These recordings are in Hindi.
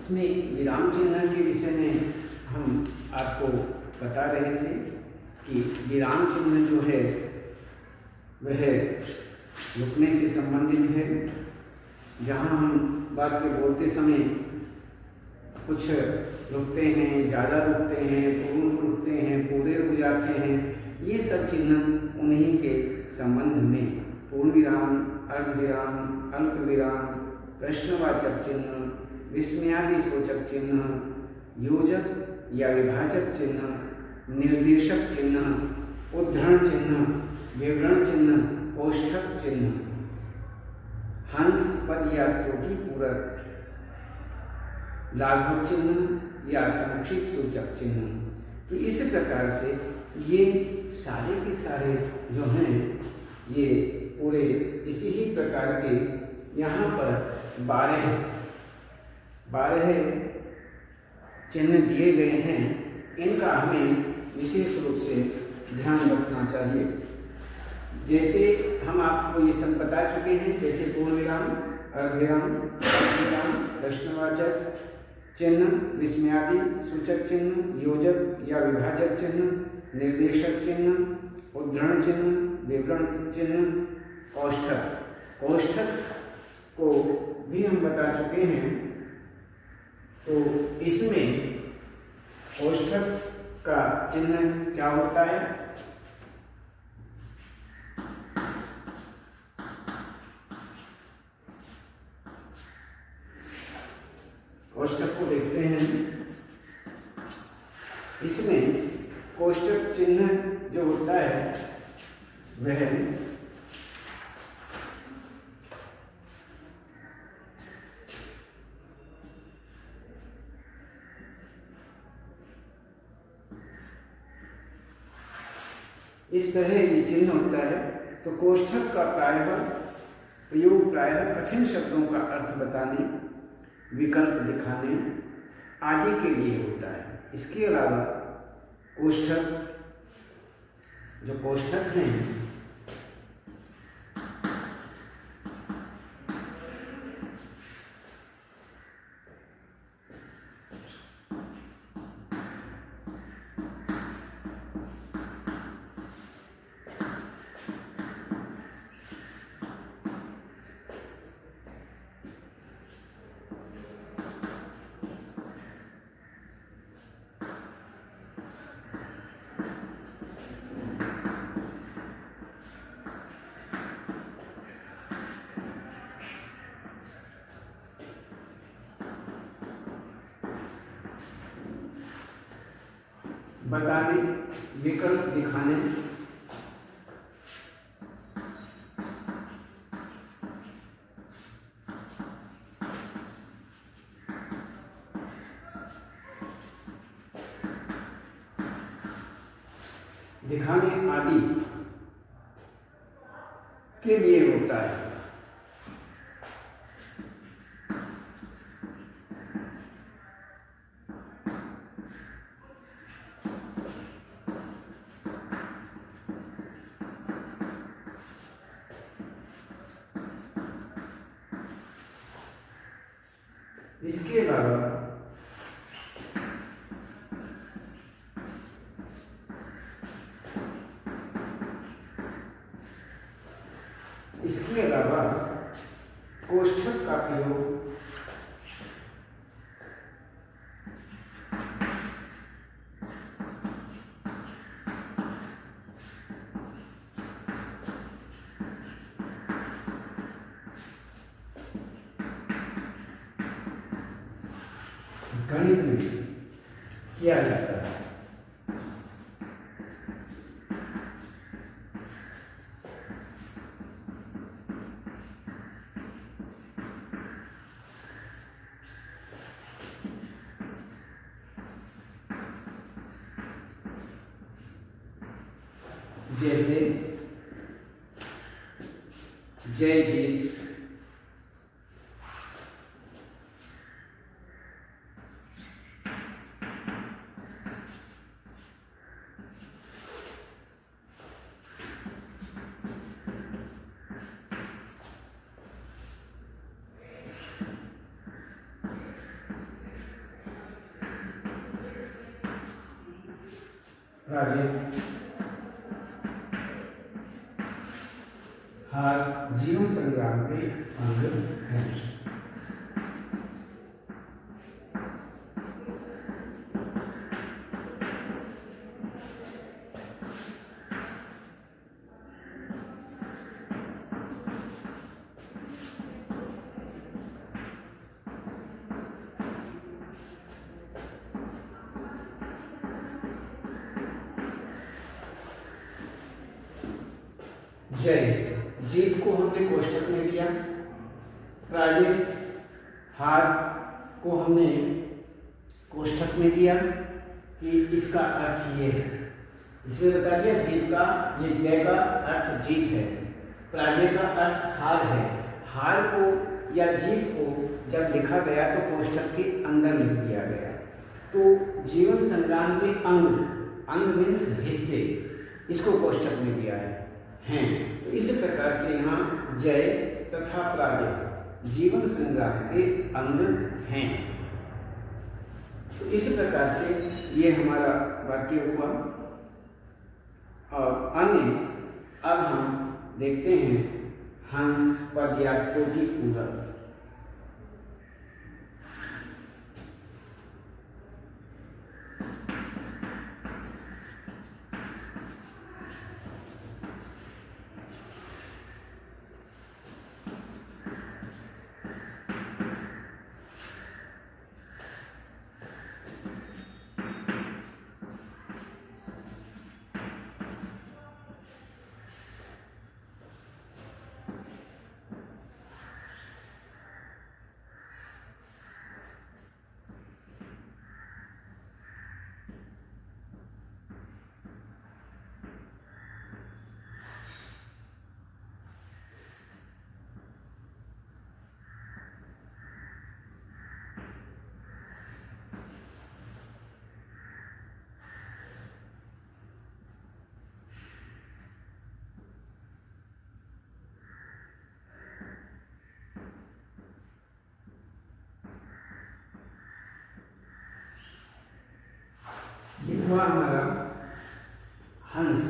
इसमें विराम चिन्ह के विषय में हम आपको बता रहे थे कि विराम चिन्ह जो है वह रुकने से संबंधित है। जहाँ हम वाक्य बोलते समय कुछ रुकते हैं, ज़्यादा रुकते हैं, पूर्ण रुकते हैं, पूरे रुक जाते हैं, ये सब चिन्ह उन्हीं के संबंध में पूर्ण विराम, अर्धविराम, अल्प विराम, प्रश्नवाचक चिन्ह, विस्मयादि सूचक चिन्ह, योजक या विभाजक चिन्ह, निर्देशक चिन्ह, उद्धरण चिन्ह, विवरण चिन्ह, कोष्ठक चिन्ह, हंस पद या त्रुटि पूरक, लाघव चिन्ह या संक्षिप्त सूचक चिन्ह। तो इस प्रकार से ये सारे के सारे जो हैं ये पूरे इसी ही प्रकार के यहाँ पर 12 चिन्ह दिए गए हैं। इनका हमें विशेष रूप से ध्यान रखना चाहिए। जैसे हम आपको ये सब बता चुके हैं, जैसे पूर्ण विराम, अर्धविराम, विराम, प्रश्नवाचक चिन्ह, विस्मयादि सूचक चिन्ह, योजक या विभाजक चिन्ह, निर्देशक चिन्ह, उद्धरण चिन्ह, विवरण चिन्ह, कोष्ठक को भी हम बता चुके हैं। तो इसमें कोष्ठक का चिन्ह क्या होता है? कोष्ठक को देखते हैं। इसमें कोष्ठक चिन्ह जो होता है वह इस तरह ये चिन्ह होता है। तो कोष्ठक का प्रयोग प्रायः कठिन शब्दों का अर्थ बताने, विकल्प दिखाने आदि के लिए होता है। इसके अलावा जो कोष्ठक हैं बताने, विकल्प दिखाने, दिखाने आदि के लिए होता है। इसके अलावा कोष्ठक का प्रयोग गणित में किया जाता है। जैसे जय जीत, प्राजय, हार जीवन संग्राम के अंग हैं। जय, जीत को हमने कोष्ठक में दिया, पराजय हार को हमने कोष्ठक में दिया कि इसका अर्थ ये है। इसमें बता दिया जीत का, ये जय का अर्थ जीत है, पराजय का अर्थ हार है। हार को या जीत को जब लिखा गया तो कोष्ठक के अंदर लिख दिया गया। तो जीवन संग्राम के अंग, अंग मीन्स हिस्से, इसको कोष्ठक में दिया है। तो इस प्रकार से यहाँ जय तथा पराजय जीवन संग्राम के अंग हैं। तो इस प्रकार से ये हमारा वाक्य हुआ। और अन्य अब हम देखते हैं हंस पद या कोटि पूरक। हुआ हमारा हंस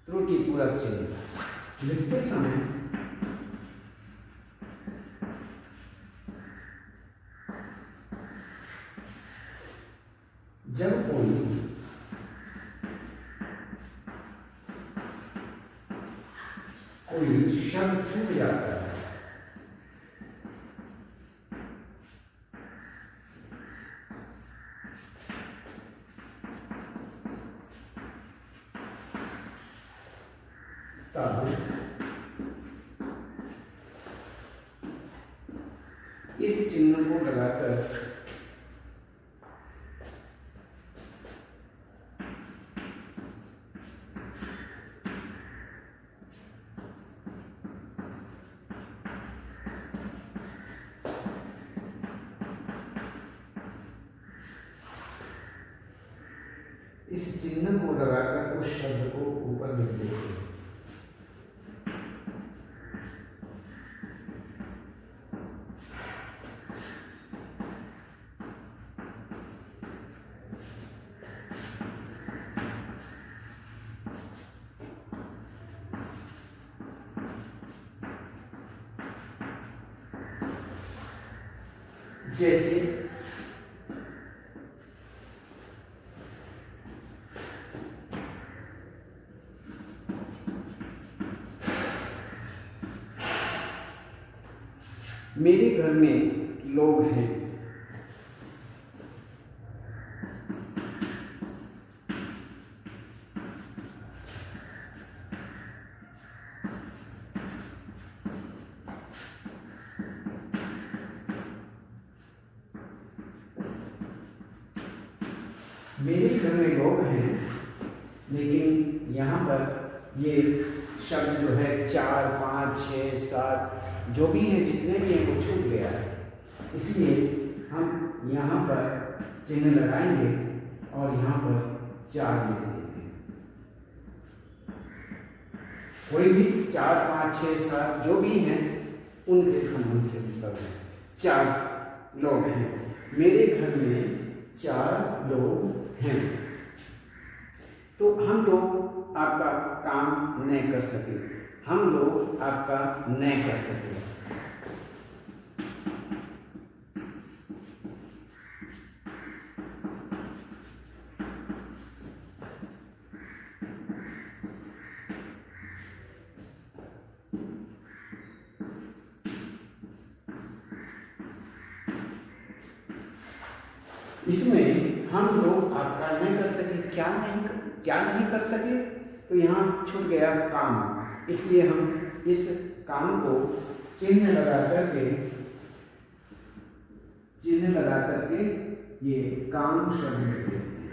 त्रुटि पूरक चिन्ह। लिखते समय जब कोई शब्द छूट जाता है तब इस चिन्ह को लगाकर इस चिन्ह को लगाकर उस शब्द को ऊपर लिख देते हैं। जैसे मेरे घर में लोग हैं। मेरे घर में लोग हैं, लेकिन यहाँ पर ये शब्द जो है 4, 5, 6, 7 जो भी हैं, जितने भी हैं वो छूट गया है। इसलिए हम यहाँ पर चिन्ह लगाएंगे और यहाँ पर 4 लिख देंगे। कोई भी 4, 5, 6, 7 जो भी हैं उनके संबंध से मतलब है। 4 लोग हैं, मेरे घर में 4 लोग हैं। तो हम लोग आपका काम नहीं कर सके, हम लोग आपका नहीं कर सके। इसमें हम लोग आपका नहीं कर सके, क्या नहीं कर सके, तो यहाँ छूट गया काम, इसलिए हम इस काम को चिन्ह लगा करके ये काम शब्द लिख देते हैं।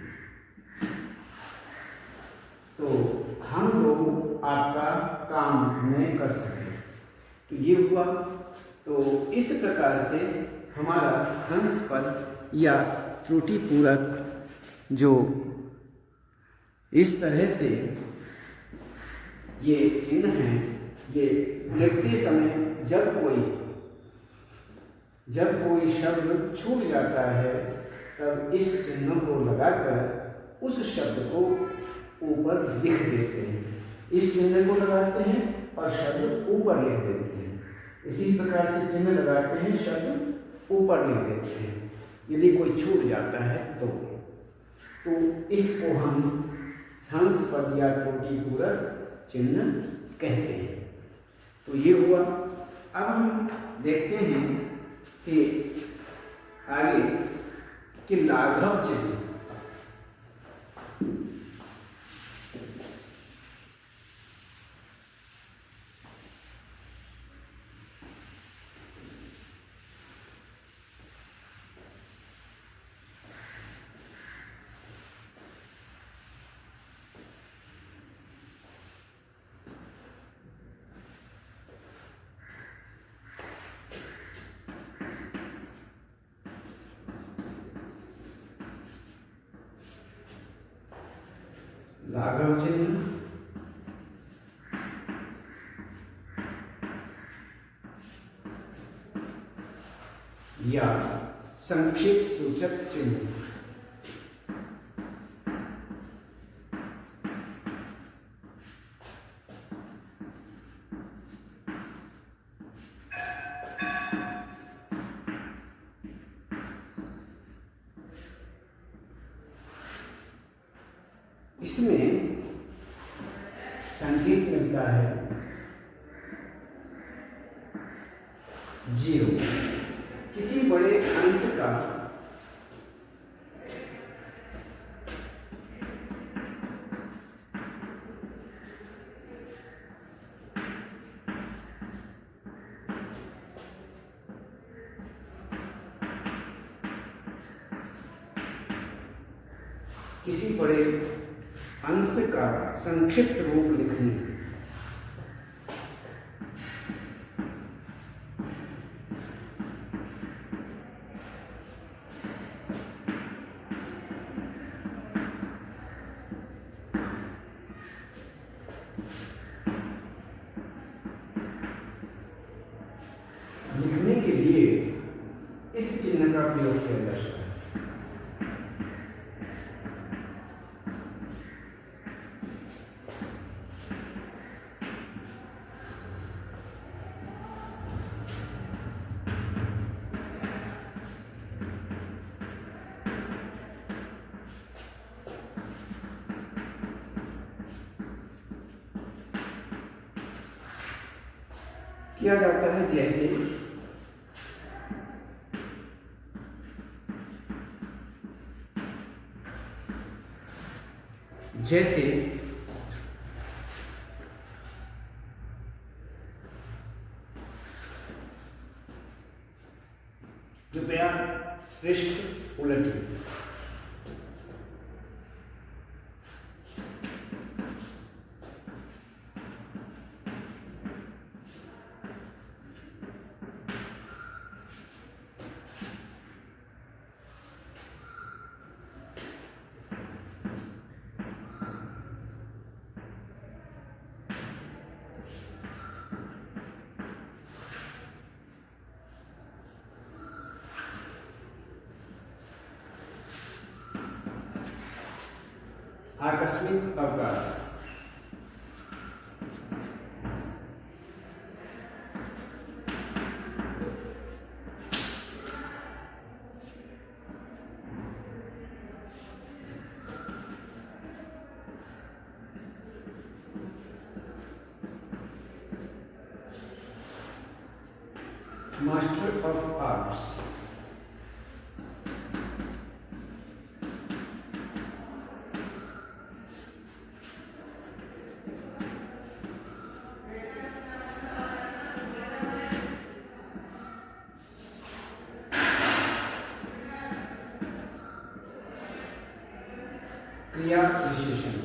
तो हम लोग आपका काम नहीं कर सके, तो ये हुआ। तो इस प्रकार से हमारा हंस पद या त्रुटि पूरक जो इस तरह से ये चिन्ह हैं, ये लिखते समय जब कोई शब्द छूट जाता है तब इस चिन्ह को लगाकर उस शब्द को ऊपर लिख देते हैं। इस चिन्ह को लगाते हैं और शब्द ऊपर लिख देते हैं। इसी प्रकार से चिन्ह लगाते हैं, शब्द ऊपर लिख देते हैं यदि कोई छूट जाता है तो इसको हम हंस पद या त्रुटि पूरक चिन्ह कहते हैं। तो ये हुआ। अब हम देखते हैं कि आगे कि लाघव चिन्ह, लाघव चिन्ह या संक्षिप्त सूचक चिन्ह। इसमें संकेत मिलता है 0, किसी बड़े अंश का अंश का संक्षिप्त रूप लिखने। लिखने के लिए इस चिन्ह का प्रयोग किया जाता है। किया जाता है जैसे कृपया पृष्ठ उलटिए। आकस्मिक अवकाश। Master of arts. क्रिया विशेषण।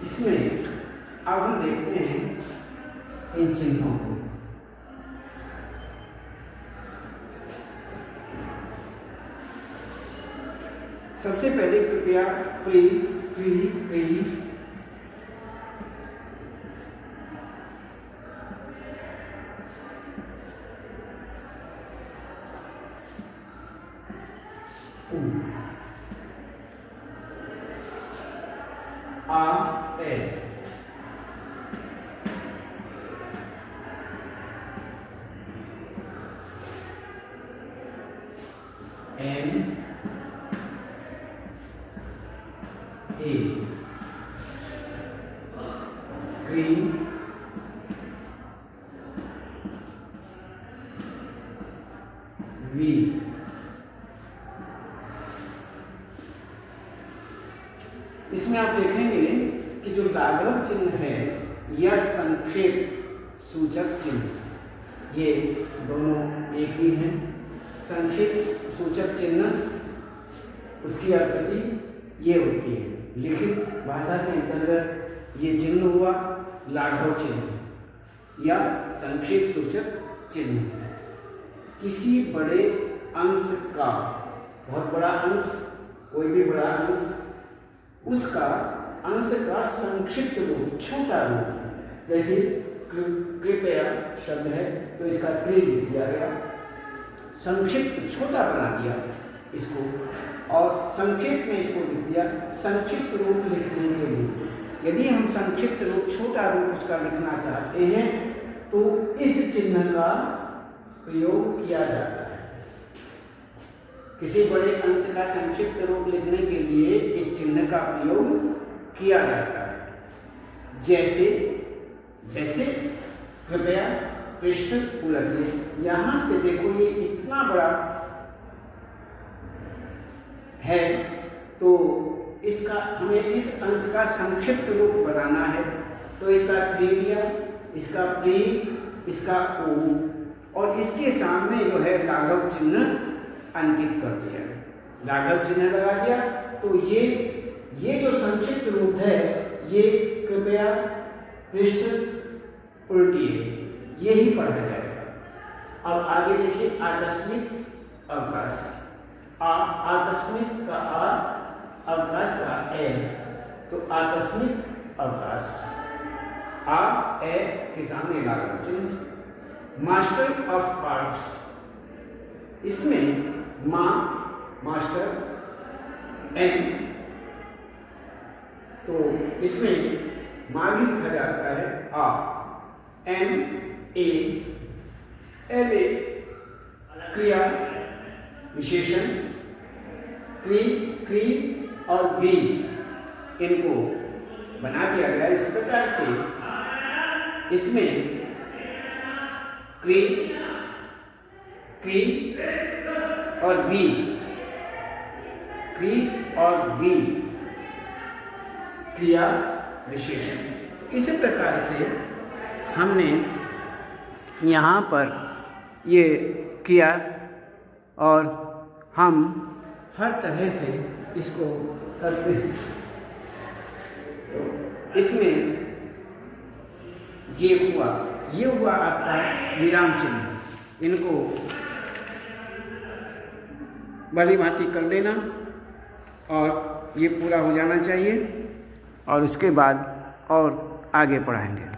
इसमें अब हम देखते हैं इन चिन्हों को। सबसे पहले कृपया प्री प्री प्री आ A N A green V इसमें आप देखेंगे कि जो लाघव चिन्ह है या संक्षेप सूचक चिन्ह, ये दोनों एक ही हैं। संक्षेप सूचक चिन्ह उसकी आकृति ये होती है। लिखित भाषा के अंतर्गत ये चिन्ह हुआ लाघव चिन्ह या संक्षेप सूचक चिन्ह। किसी बड़े अंश का, बहुत बड़ा अंश, कोई भी बड़ा अंश, उसका अंश का संक्षिप्त रूप, छोटा रूप, जैसे कृपया शब्द है तो इसका क्रि लिख दिया गया, संक्षिप्त छोटा बना दिया इसको, और संक्षेप में इसको लिख दिया संक्षिप्त रूप लिखने के लिए। यदि हम संक्षिप्त रूप, छोटा रूप उसका लिखना चाहते हैं तो इस चिन्ह का प्रयोग किया जाता है। किसी बड़े अंश का संक्षिप्त रूप लिखने के लिए इस चिन्ह का प्रयोग किया जाता है। जैसे जैसे कृपया पृष्ठ उलटिए। यहां से देखो ये इतना बड़ा है तो इसका हमें इस अंश का संक्षिप्त रूप बनाना है तो इसका क्री लिया, इसका प्री, इसका ओ, और इसके सामने जो है लाघव चिन्ह अंकित कर दिया। लाघव चिन्ह लगा दिया तो ये जो संक्षिप्त रूप है ये कृपया पृष्ठ उल्टिए, ये ही पढ़ा जाएगा। अब आगे देखिए आकस्मिक अवकाश। आकस्मिक का आ, अवकाश का ए, तो आकस्मिक अवकाश। आ ए के सामने लाघव चिन्ह। मास्टर ऑफ आर्ट्स, इसमें माँ मास्टर, एन, तो इसमें माँ भी लिखा जाता है आ, एन ए, एल ए क्रिया विशेषण, क्री क्री और वी, इनको बना दिया गया इस प्रकार से। इसमें क्री क्री और वी, क्री और वी क्रिया विशेषण। इसी प्रकार से हमने यहाँ पर ये किया और हम हर तरह से इसको करते हैं। तो इसमें ये हुआ आपका विराम चिन्ह। इनको भली भांति कर लेना और ये पूरा हो जाना चाहिए और उसके बाद और आगे पढ़ाएंगे।